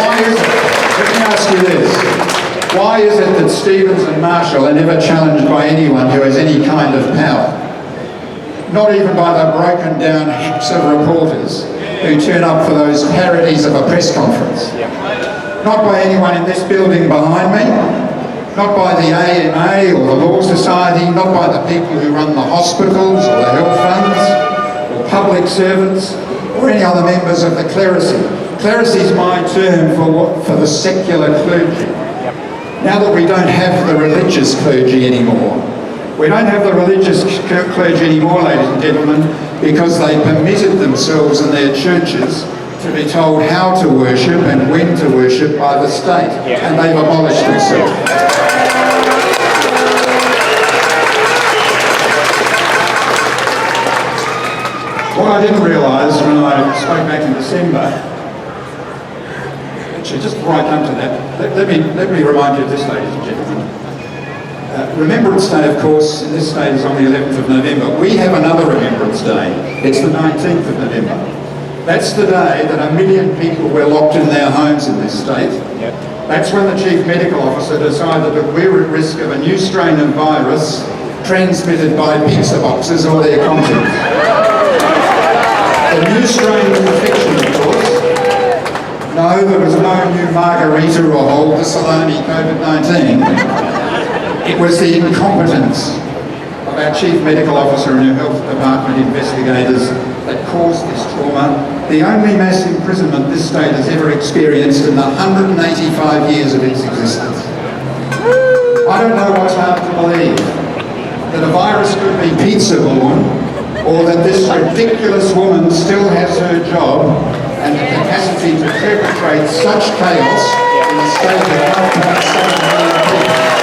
Why is it? Let me ask you this. Why is it that Stevens and Marshall are never challenged by anyone who has any kind of power? Not even by the broken down heaps of reporters who turn up for those parodies of a press conference. Not by anyone in this building behind me, not by the AMA or the Law Society, not by the people who run the hospitals or the health funds or public servants or any other members of the Clerisy. Clerisy is my term for the secular clergy. Now that we don't have the religious clergy anymore, we don't have the religious clergy anymore, ladies and gentlemen, because they permitted themselves in their churches to be told how to worship and when to worship by the state, and they've abolished themselves. What I didn't realise when I spoke back in December, actually just before I come to that, let me remind you of this, ladies and gentlemen. Remembrance Day, of course, in this state is on the 11th of November. We have another Remembrance Day. It's the 19th of November. That's the day that 1 million people were locked in their homes in this state. That's when the Chief Medical Officer decided that we're at risk of a new strain of virus transmitted by pizza boxes or their contents. The new strain was a fiction, of course. No, there was no new margarita or hold the salami COVID-19. It was the incompetence of our Chief Medical Officer and our Health Department investigators that caused this trauma, the only mass imprisonment this state has ever experienced in the 185 years of its existence. I don't know what's hard to believe, that a virus could be pizza-borne, or that this ridiculous woman still has her job and the capacity to perpetrate such chaos in a state of 1.7 million people.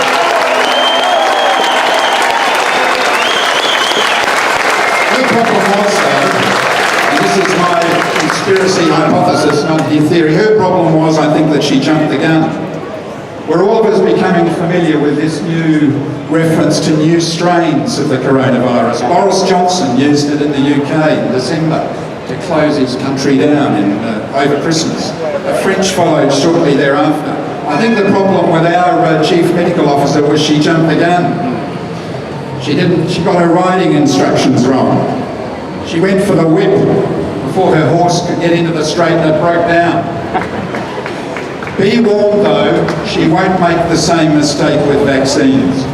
The problem was, though, and this is my conspiracy hypothesis, not the theory, her problem was, I think, that she jumped the gun. We're all of us becoming familiar with this new reference to new strains of the coronavirus. Boris Johnson used it in the UK in December to close his country down over Christmas. The French followed shortly thereafter. I think the problem with our Chief Medical Officer was she jumped the gun. She got her riding instructions wrong. She went for the whip before her horse could get into the straight and it broke down. Be warned though, she won't make the same mistake with vaccines.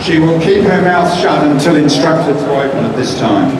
She will keep her mouth shut until instructed to open it this time.